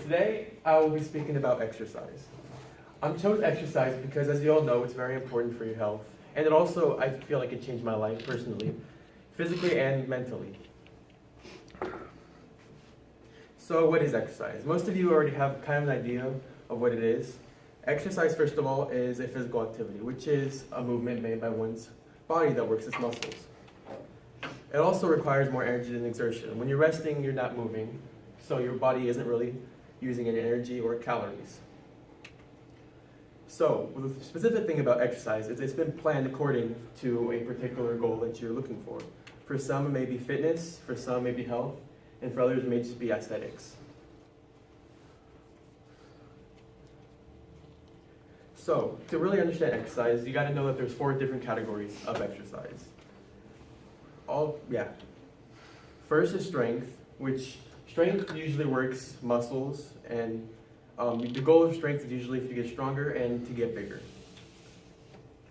Today, I will be speaking about exercise. I chose exercise because, as you all know, it's very important for your health. And it also, I feel like it changed my life personally, physically and mentally. So what is exercise? Most of you already have kind of an idea of what it is. Exercise, first of all, is a physical activity, which is a movement made by one's body that works its muscles. It also requires more energy than exertion. When you're resting, you're not moving, so your body isn't really using any energy or calories. So, the specific thing about exercise is it's been planned according to a particular goal that you're looking for. For some, it may be fitness, for some, it may be health, and for others, it may just be aesthetics. So, to really understand exercise, you got to know that there's 4 different categories of exercise. First is strength, which strength usually works muscles, and the goal of strength is usually to get stronger and to get bigger.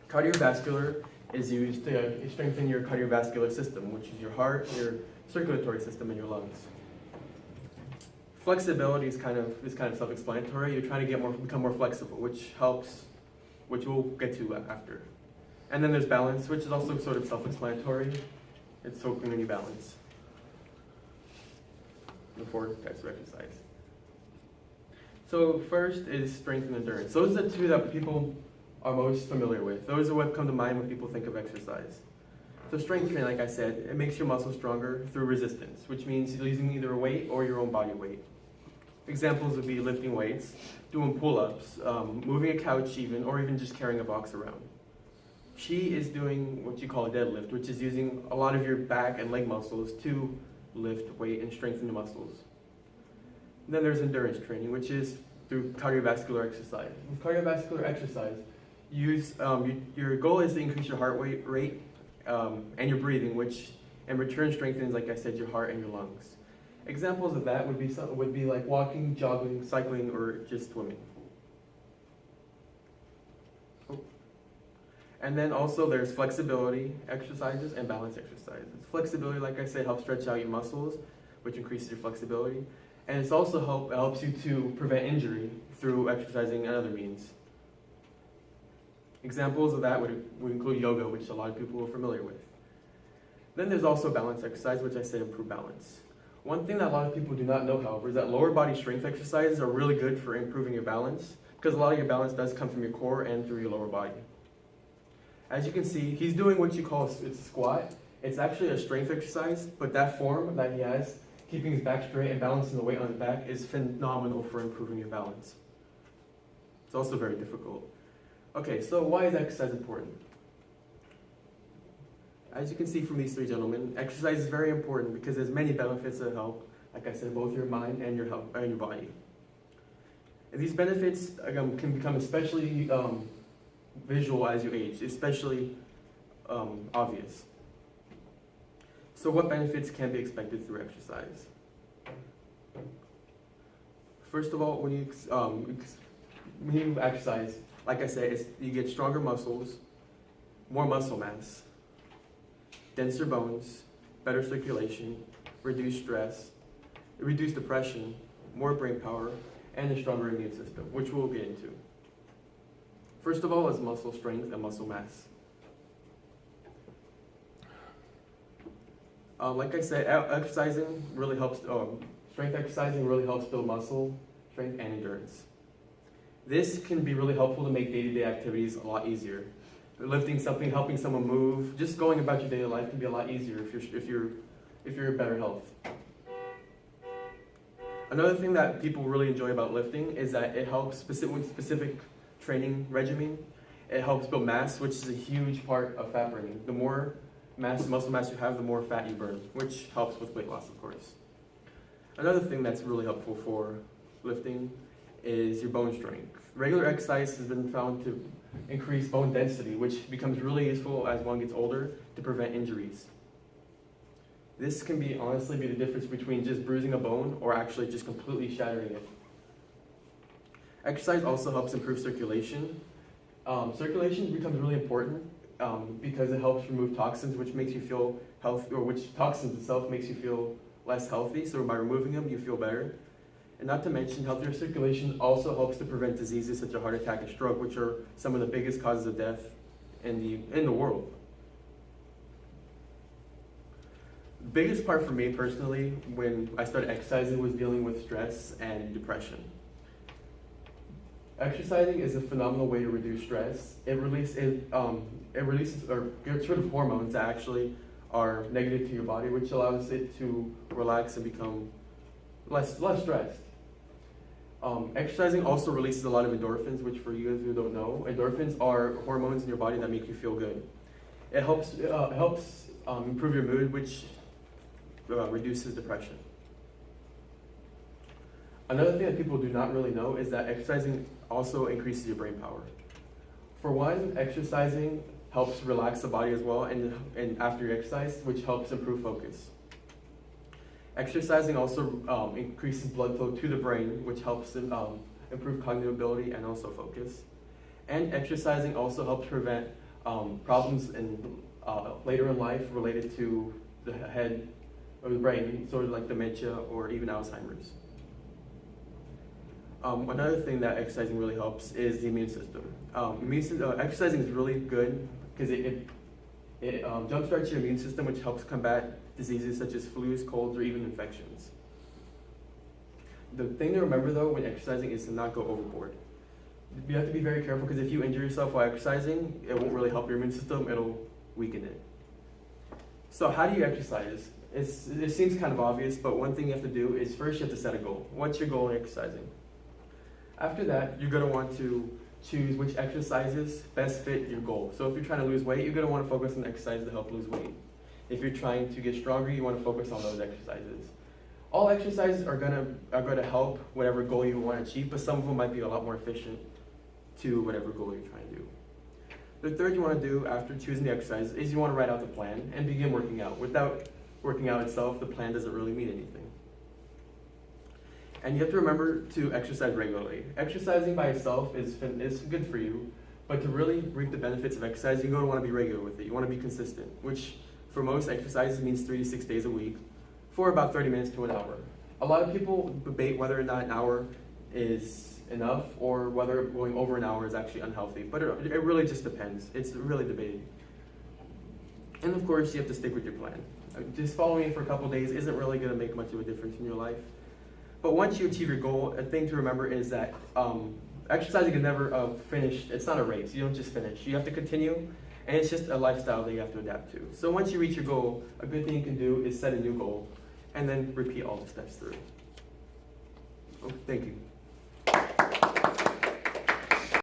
Cardiovascular is used to strengthen your cardiovascular system, which is your heart, your circulatory system, and your lungs. Flexibility is kind of self-explanatory. You're trying to become more flexible, which we'll get to after. And then there's balance, which is also sort of self-explanatory. It's helping you balance. The 4 types of exercise. So first is strength and endurance. Those are the 2 that people are most familiar with. Those are what come to mind when people think of exercise. So strength training, like I said, it makes your muscles stronger through resistance, which means you're using either a weight or your own body weight. Examples would be lifting weights, doing pull-ups, moving a couch even, or even just carrying a box around. Chi is doing what you call a deadlift, which is using a lot of your back and leg muscles to lift weight and strengthen the muscles. And then there's endurance training, which is through cardiovascular exercise. With cardiovascular exercise, your goal is to increase your heart rate and your breathing, which in return strengthens, like I said, your heart and your lungs. Examples of that would be like walking, jogging, cycling, or just swimming. And then also there's flexibility exercises and balance exercises. Flexibility, like I said, helps stretch out your muscles, which increases your flexibility. And it helps you to prevent injury through exercising and other means. Examples of that would include yoga, which a lot of people are familiar with. Then there's also balance exercise, which I say improve balance. One thing that a lot of people do not know, however, is that lower body strength exercises are really good for improving your balance, because a lot of your balance does come from your core and through your lower body. As you can see, he's doing what you call a squat. It's actually a strength exercise, but that form that he has, keeping his back straight and balancing the weight on his back, is phenomenal for improving your balance. It's also very difficult. Okay, so why is exercise important? As you can see from these 3 gentlemen, exercise is very important because there's many benefits that help, like I said, both your mind and your health and your body. And these benefits can become especially visual as you age, especially obvious. So what benefits can be expected through exercise? First of all, when you exercise, like I said, you get stronger muscles, more muscle mass, denser bones, better circulation, reduced stress, reduced depression, more brain power, and a stronger immune system, which we'll get into. First of all is muscle strength and muscle mass. Like I said, strength exercising really helps build muscle strength and endurance. This can be really helpful to make day-to-day activities a lot easier. Lifting something, helping someone move, just going about your daily life can be a lot easier if you're in better health. Another thing that people really enjoy about lifting is that it helps specific training regimen. It helps build mass, which is a huge part of fat burning. The more muscle mass you have, the more fat you burn, which helps with weight loss, of course. Another thing that's really helpful for lifting is your bone strength. Regular exercise has been found to increase bone density, which becomes really useful as one gets older to prevent injuries. This can honestly be the difference between just bruising a bone or actually just completely shattering it. Exercise also helps improve circulation. Circulation becomes really important because it helps remove toxins, which makes you feel healthy, or which toxins itself makes you feel less healthy. So by removing them, you feel better. And not to mention, healthier circulation also helps to prevent diseases such as heart attack and stroke, which are some of the biggest causes of death in the world. The biggest part for me personally when I started exercising was dealing with stress and depression. Exercising is a phenomenal way to reduce stress. It releases or gets rid of hormones that actually are negative to your body, which allows it to relax and become less stressed. Exercising also releases a lot of endorphins, which for you guys who don't know, endorphins are hormones in your body that make you feel good. It helps improve your mood, which reduces depression. Another thing that people do not really know is that exercising also increases your brain power. For one, exercising helps relax the body as well, and after you exercise, which helps improve focus. Exercising also increases blood flow to the brain, which helps improve cognitive ability and also focus. And exercising also helps prevent problems later in life related to the head or the brain, sort of like dementia or even Alzheimer's. Another thing that exercising really helps is the immune system. Exercising is really good because it jumpstarts your immune system, which helps combat diseases such as flus, colds, or even infections. The thing to remember though when exercising is to not go overboard. You have to be very careful because if you injure yourself while exercising, it won't really help your immune system, it'll weaken it. So how do you exercise? It seems kind of obvious, but one thing you have to do is first you have to set a goal. What's your goal in exercising? After that, you're going to want to choose which exercises best fit your goal. So if you're trying to lose weight, you're going to want to focus on exercises to help lose weight. If you're trying to get stronger, you want to focus on those exercises. All exercises are going to help whatever goal you want to achieve, but some of them might be a lot more efficient to whatever goal you're trying to do. The third you want to do after choosing the exercise is you want to write out the plan and begin working out. Without working out itself, the plan doesn't really mean anything. And you have to remember to exercise regularly. Exercising by itself is good for you, but to really reap the benefits of exercise, you're going to want to be regular with it. You want to be consistent, which for most exercises means 3 to 6 days a week for about 30 minutes to an hour. A lot of people debate whether or not an hour is enough or whether going over an hour is actually unhealthy, but it really just depends. It's really debated. And of course, you have to stick with your plan. Just following it for a couple days isn't really going to make much of a difference in your life. But once you achieve your goal, a thing to remember is that exercising is never finished. It's not a race. You don't just finish. You have to continue, and it's just a lifestyle that you have to adapt to. So once you reach your goal, a good thing you can do is set a new goal, and then repeat all the steps through. Oh, thank you.